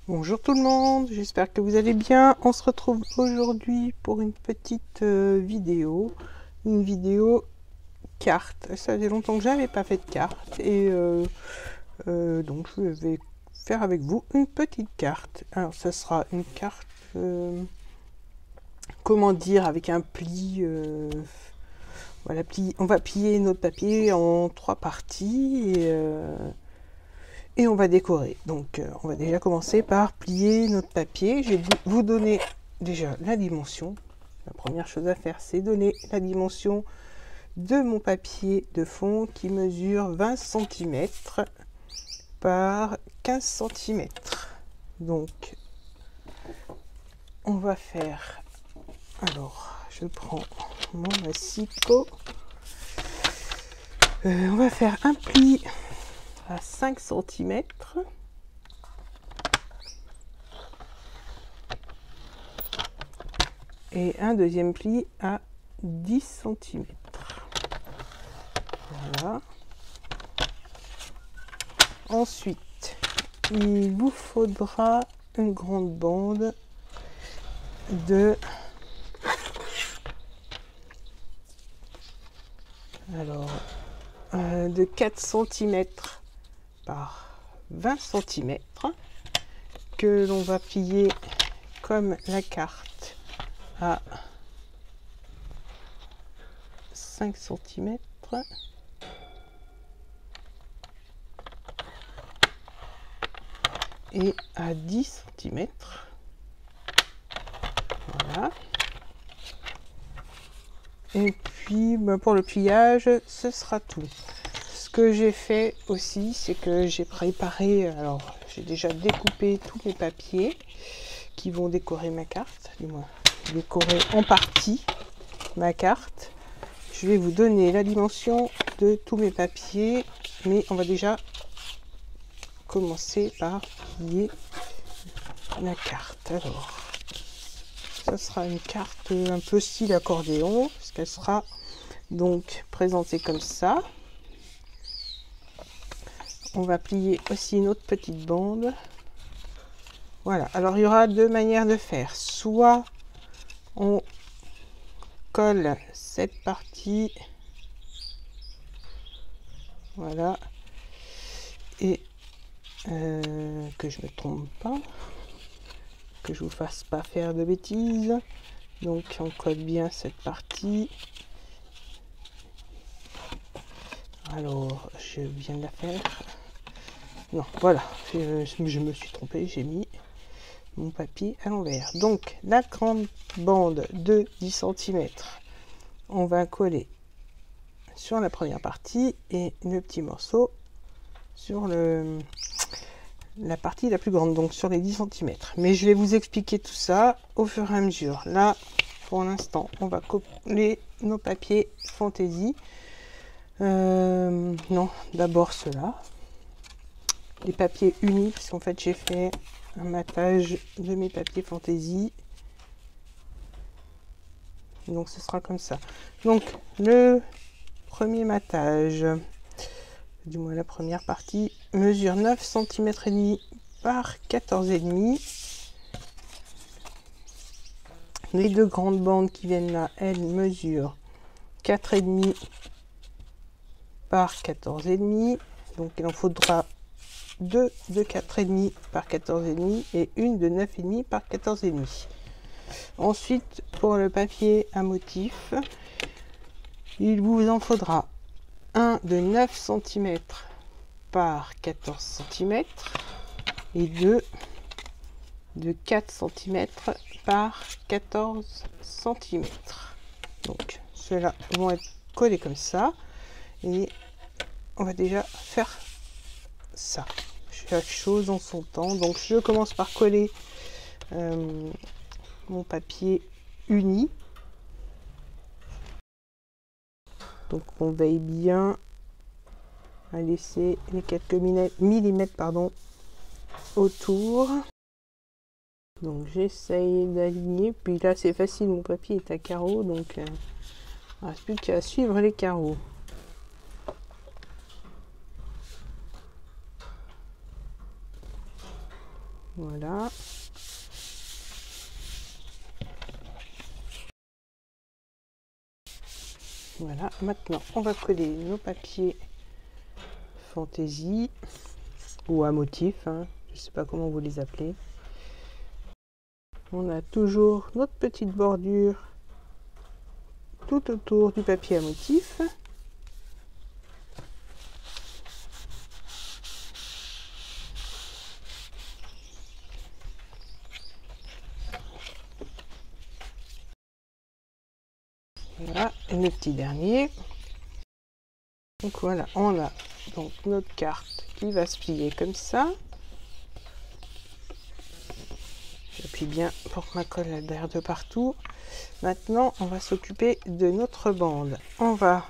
Bonjour tout le monde, j'espère que vous allez bien. On se retrouve aujourd'hui pour une petite vidéo, une vidéo carte. Ça faisait longtemps que j'avais pas fait de carte et donc je vais faire avec vous une petite carte. Alors ça sera une carte, comment dire, avec un pli. Voilà, on va plier notre papier en 3 parties et on va décorer. Donc on va déjà commencer par plier notre papier. Je vais vous donner déjà la dimension. La première chose à faire, c'est donner la dimension de mon papier de fond qui mesure 20 cm par 15 cm. Donc on va faire, alors je prends mon massicot, on va faire un pli à 5 cm et un deuxième pli à 10 cm. Voilà. Ensuite, il vous faudra une grande bande de de 4 cm par 20 cm que l'on va plier comme la carte à 5 cm et à 10 cm. Voilà. Et puis pour le pliage, ce sera tout. Ce que j'ai fait aussi, c'est que j'ai préparé, alors j'ai déjà découpé tous mes papiers qui vont décorer ma carte, du moins décorer en partie ma carte. Je vais vous donner la dimension de tous mes papiers, mais on va déjà commencer par plier la carte. Alors, ça sera une carte un peu style accordéon, parce qu'elle sera donc présentée comme ça. On va plier aussi une autre petite bande. Voilà, alors il y aura deux manières de faire. Soit on colle cette partie, voilà, et que je me trompe pas, que je vous fasse pas faire de bêtises. Donc on colle bien cette partie. Alors je viens de la faire. Non, voilà, je me suis trompé, j'ai mis mon papier à l'envers. Donc la grande bande de 10 cm, on va coller sur la première partie et le petit morceau sur la partie la plus grande, donc sur les 10 cm. Mais je vais vous expliquer tout ça au fur et à mesure. Là, pour l'instant, on va coller nos papiers fantaisie. Non, d'abord ceux-là. Les papiers unis, parce qu'en fait, j'ai fait un matage de mes papiers fantaisie. Donc, ce sera comme ça. Donc, le premier matage, du moins la première partie, mesure 9 cm et demi par 14 et demi. Les deux grandes bandes qui viennent là, elles mesurent 4 et demi par 14 et demi. Donc il en faudra deux de 4 et demi par 14 et demi et une de 9 et demi par 14 et demi. Ensuite, pour le papier à motif, il vous en faudra un de 9 cm par 14 cm et deux de 4 cm par 14 cm. Donc ceux-là vont être collés comme ça et on va déjà faire ça. Chaque chose en son temps. Donc je commence par coller mon papier uni. Donc on veille bien à laisser les quelques millimètres autour. Donc j'essaye d'aligner, puis là c'est facile, mon papier est à carreaux, donc il ne reste plus qu'à suivre les carreaux. Voilà. Voilà, maintenant on va coller nos papiers fantaisie ou à motif, hein, je ne sais pas comment vous les appelez. On a toujours notre petite bordure tout autour du papier à motif. Voilà, et le petit dernier. Donc voilà, on a donc notre carte qui va se plier comme ça. J'appuie bien pour que ma colle adhère de partout. Maintenant, on va s'occuper de notre bande. On va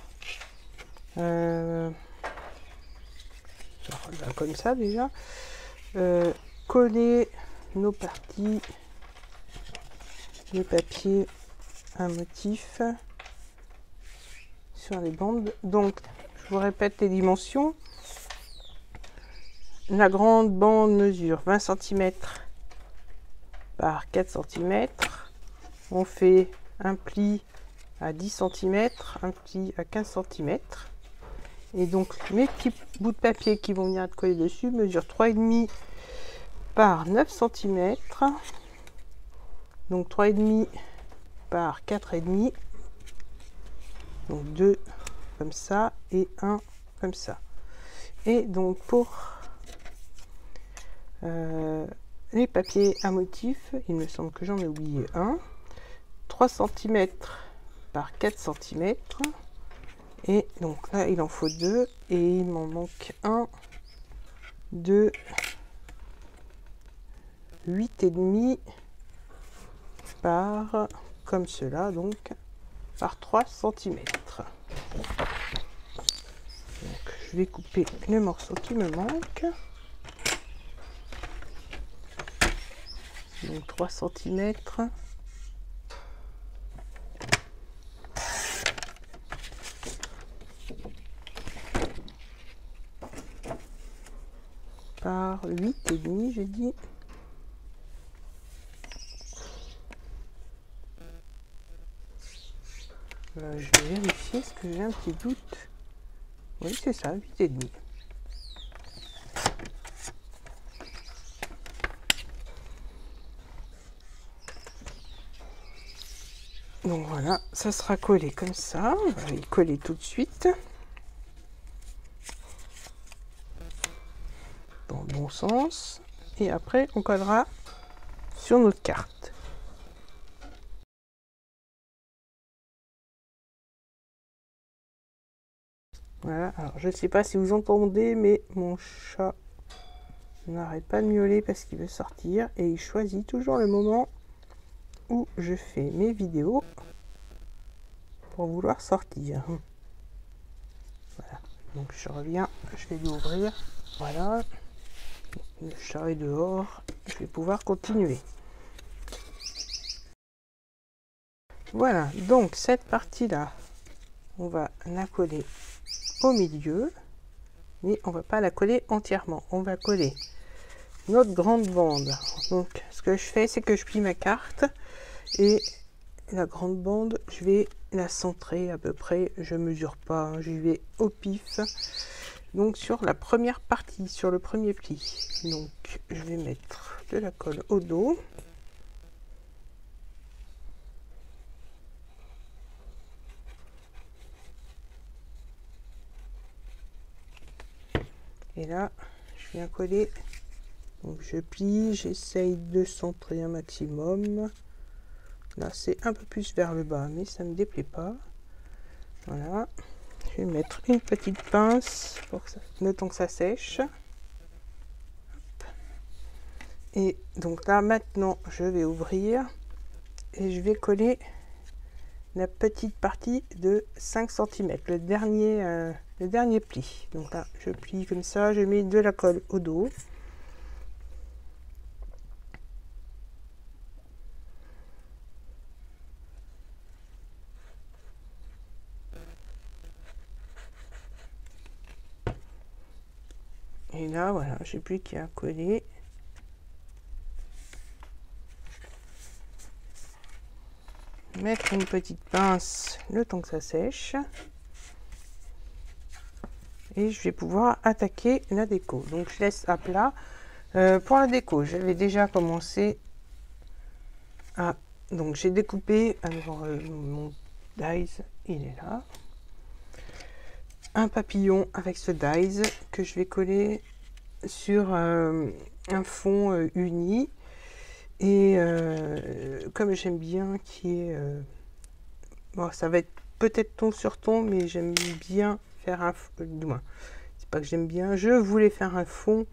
comme ça déjà, coller nos parties de papier à motif sur les bandes. Donc, je vous répète les dimensions. La grande bande mesure 20 cm par 4 cm. On fait un pli à 10 cm, un pli à 15 cm. Et donc mes petits bouts de papier qui vont venir être collés dessus mesurent 3,5 par 9 cm. Donc 3,5 par 4,5. Donc 2 comme ça et 1 comme ça. Et donc pour les papiers à motif, il me semble que j'en ai oublié un. 3 cm par 4 cm. Et donc là, il en faut 2. Et il m'en manque 1, 2, 8,5 par, comme cela, donc par 3 cm. Donc, je vais couper le morceau qui me manque. Donc 3 cm. Par 8,5, j'ai dit. Je vais vérifier, est-ce que j'ai un petit doute? Oui, c'est ça, 8,5. Donc voilà, ça sera collé comme ça. On va y coller tout de suite. Dans le bon sens. Et après, on collera sur notre carte. Voilà, alors je ne sais pas si vous entendez, mais mon chat n'arrête pas de miauler parce qu'il veut sortir. Et il choisit toujours le moment où je fais mes vidéos pour vouloir sortir. Voilà, donc je reviens, je vais lui ouvrir. Voilà, le chat est dehors, je vais pouvoir continuer. Voilà, donc cette partie-là, on va la coller au milieu, mais on va pas la coller entièrement. On va coller notre grande bande. Donc ce que je fais, c'est que je plie ma carte et la grande bande, je vais la centrer à peu près. Je mesure pas, hein, j'y vais au pif. Donc sur la première partie, sur le premier pli. Donc je vais mettre de la colle au dos. Et là, je viens coller. Donc je plie, j'essaye de centrer un maximum. Là, c'est un peu plus vers le bas, mais ça ne me déplaît pas. Voilà. Je vais mettre une petite pince pour que ça, le temps que ça sèche. Hop. Et donc là, maintenant, je vais ouvrir et je vais coller la petite partie de 5 cm, le dernier pli. Donc là, je plie comme ça, je mets de la colle au dos. Et là, voilà, j'ai plus qu'à coller mettre une petite pince le temps que ça sèche. Et je vais pouvoir attaquer la déco. Donc je laisse à plat. Pour la déco, j'avais déjà commencé à... Donc j'ai découpé, alors mon dies, il est là. Un papillon avec ce dies que je vais coller sur un fond uni. Et comme j'aime bien qui est... bon, ça va être peut-être ton sur ton, mais j'aime bien faire un... du moins, c'est pas que j'aime bien, je voulais faire un fond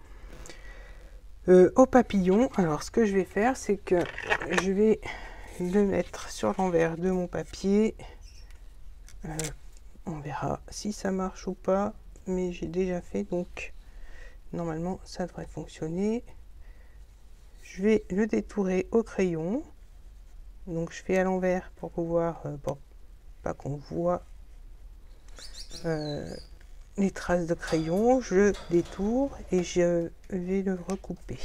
au papillon. Alors ce que je vais faire, c'est que je vais le mettre sur l'envers de mon papier. On verra si ça marche ou pas, mais j'ai déjà fait, donc normalement ça devrait fonctionner. Je vais le détourer au crayon, donc je fais à l'envers pour pouvoir pour pas qu'on voit les traces de crayon. Je détourne et je vais le recouper.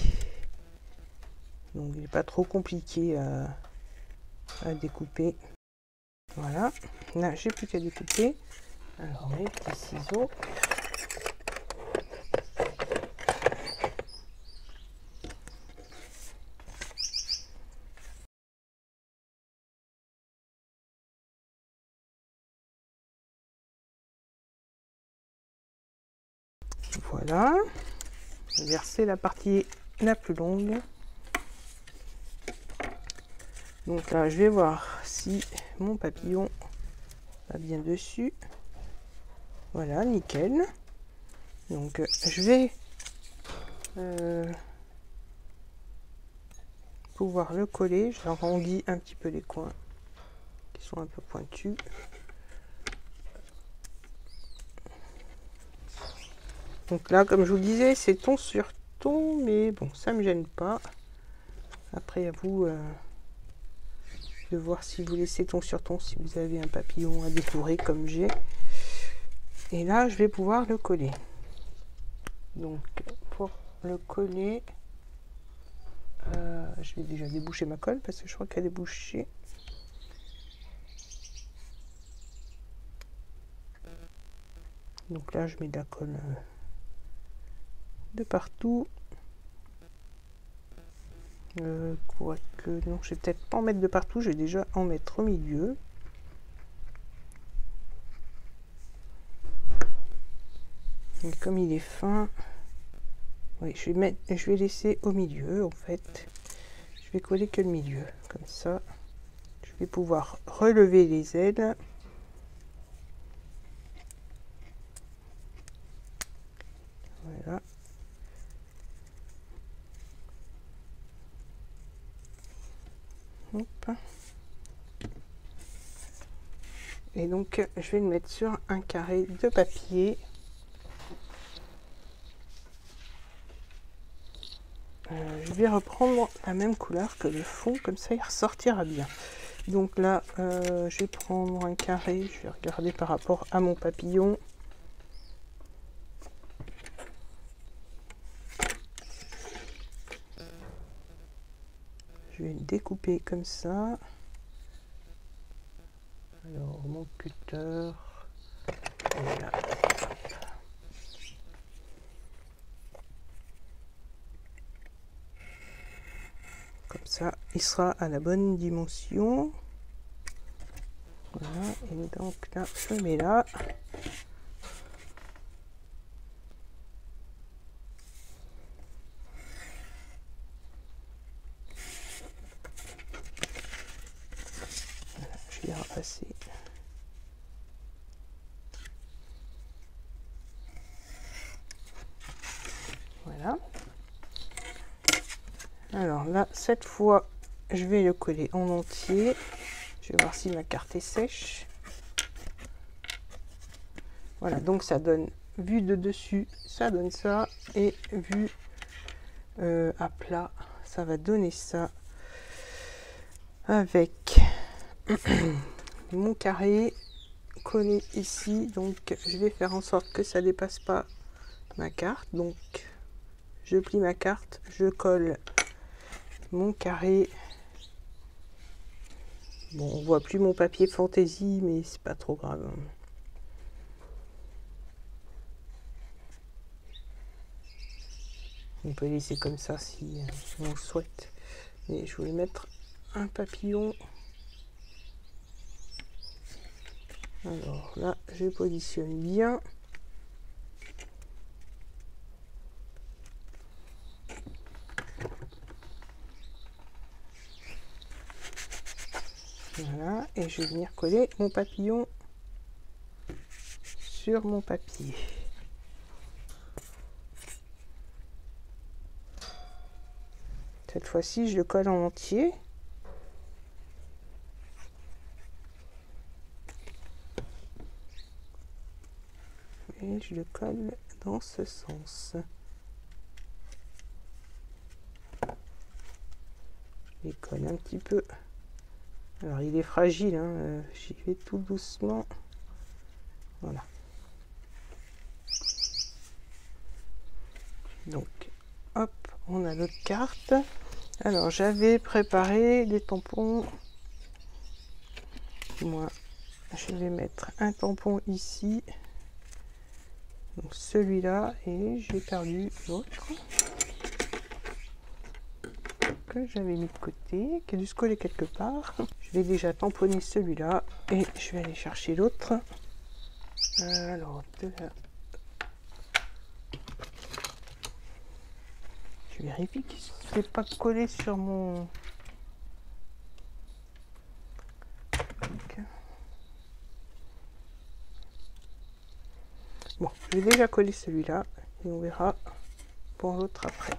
Donc il n'est pas trop compliqué à découper. Voilà, là j'ai plus qu'à découper. Alors mes petits ciseaux. Voilà, verser la partie la plus longue. Donc là, je vais voir si mon papillon va bien dessus. Voilà, nickel. Donc je vais pouvoir le coller. J'arrondis un petit peu les coins qui sont un peu pointus. Donc là, comme je vous le disais, c'est ton sur ton, mais bon, ça me gêne pas. Après, à vous de voir si vous laissez ton sur ton, si vous avez un papillon à détourer comme j'ai. Et là, je vais pouvoir le coller. Donc, pour le coller, je vais déjà déboucher ma colle parce que je crois qu'elle est bouchée. Donc là, je mets de la colle de partout. Quoique, non, je vais peut-être pas en mettre de partout, je vais déjà en mettre au milieu. Et comme il est fin, oui, je vais laisser au milieu en fait. Je vais coller que le milieu, comme ça. Je vais pouvoir relever les ailes. Voilà. Hop. Et donc, je vais le mettre sur un carré de papier. Je vais reprendre la même couleur que le fond, comme ça il ressortira bien. Donc là, je vais prendre un carré, je vais regarder par rapport à mon papillon. Je vais le découper comme ça. Alors, mon cutter, voilà. Comme ça, il sera à la bonne dimension. Voilà, et donc là, je le mets là. Voilà, je vais repasser. Voilà. Alors là, cette fois, je vais le coller en entier. Je vais voir si ma carte est sèche. Voilà, donc ça donne, vue de dessus, ça donne ça. Et vue à plat, ça va donner ça. Avec mon carré collé ici. Donc, je vais faire en sorte que ça dépasse pas ma carte. Donc, je plie ma carte, je colle mon carré Bon, on voit plus mon papier fantaisie, mais c'est pas trop grave. On peut laisser comme ça si on le souhaite. Mais je voulais mettre un papillon. Alors là, je positionne bien. Voilà, et je vais venir coller mon papillon sur mon papier. Cette fois-ci, je le colle en entier. Et je le colle dans ce sens. Je les colle un petit peu. Alors il est fragile, hein, j'y vais tout doucement. Voilà. Donc, hop, on a notre carte. Alors j'avais préparé des tampons. Moi, je vais mettre un tampon ici. Donc celui-là, et j'ai perdu l'autre que j'avais mis de côté, qui a dû se coller quelque part. Je vais déjà tamponner celui-là et je vais aller chercher l'autre. Alors, je vérifie qu'il ne se fait pas coller sur mon... Bon, je vais déjà coller celui-là et on verra pour l'autre après.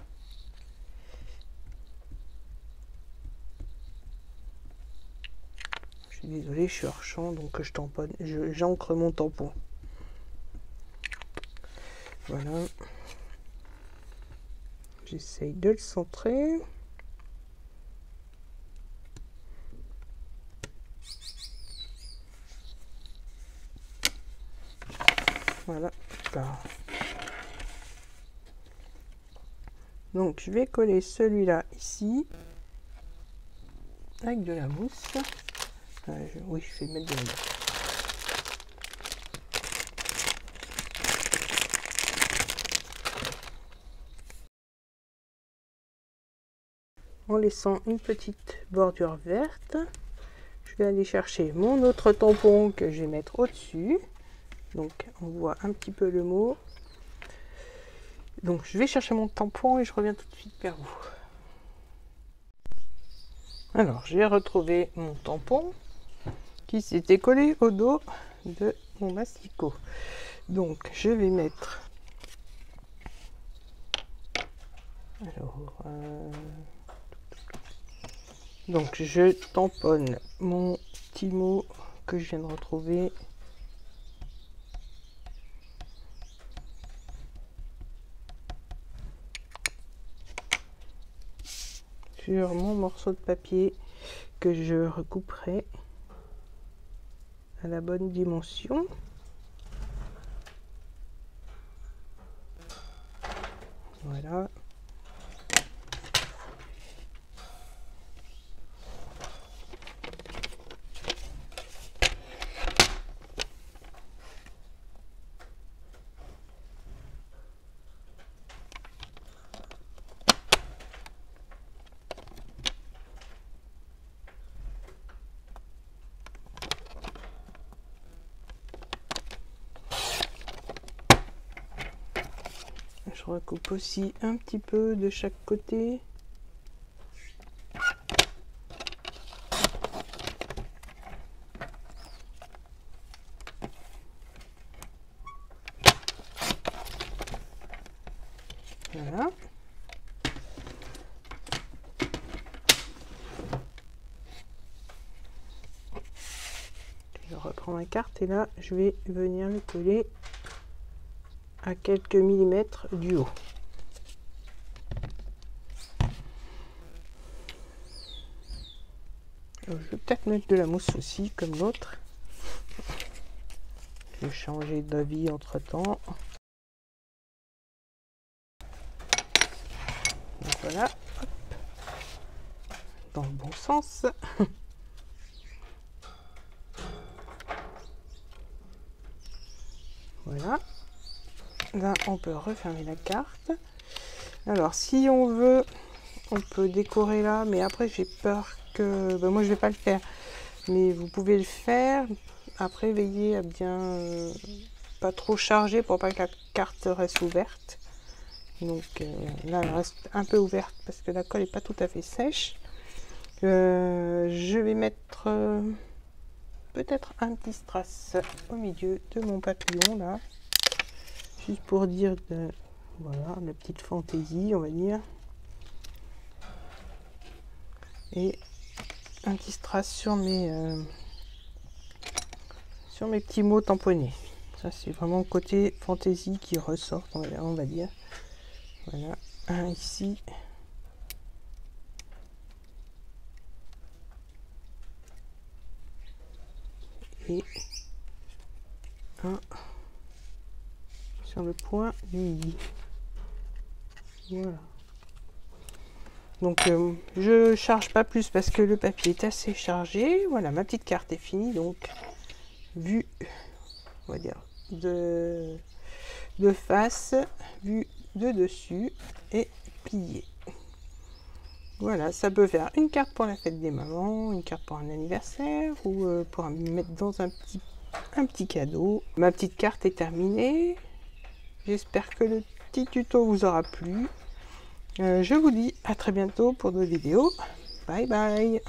Je suis désolée, je suis hors champ, donc je tamponne, j'encre mon tampon. Voilà. J'essaye de le centrer. Voilà. Donc je vais coller celui-là ici avec de la mousse. Oui, je vais mettre de la mousse. En laissant une petite bordure verte, je vais aller chercher mon autre tampon que je vais mettre au-dessus. Donc on voit un petit peu le mot. Donc je vais chercher mon tampon et je reviens tout de suite vers vous. Alors j'ai retrouvé mon tampon qui s'était collé au dos de mon masticot. Donc je vais mettre... Alors... Donc je tamponne mon petit mot que je viens de retrouver. Sur mon morceau de papier que je recouperai à la bonne dimension. Voilà. Je recoupe aussi un petit peu de chaque côté. Voilà. Je reprends ma carte et là je vais venir le coller à quelques millimètres du haut. Je vais peut-être mettre de la mousse aussi comme l'autre. Je vais changer d'avis entre temps. Donc voilà, hop. Dans le bon sens. Voilà. Là, on peut refermer la carte. Alors, si on veut, on peut décorer là, mais après, j'ai peur que... Ben, moi, je vais pas le faire. Mais vous pouvez le faire. Après, veillez à bien pas trop charger pour pas que la carte reste ouverte. Donc là, elle reste un peu ouverte parce que la colle n'est pas tout à fait sèche. Je vais mettre peut-être un petit strass au milieu de mon papillon là. Juste pour dire de... Voilà, la petite fantaisie, on va dire. Et un petit strass sur mes petits mots tamponnés. Ça, c'est vraiment le côté fantaisie qui ressort, on va dire. Voilà, un ici. Et un sur le point du midi. Voilà. Donc je charge pas plus parce que le papier est assez chargé. Voilà, ma petite carte est finie. Donc vue, on va dire de face, vue de dessus et pliée. Voilà, ça peut faire une carte pour la fête des mamans, une carte pour un anniversaire ou pour mettre dans un petit cadeau. Ma petite carte est terminée. J'espère que le petit tuto vous aura plu. Je vous dis à très bientôt pour d'autres vidéos. Bye bye.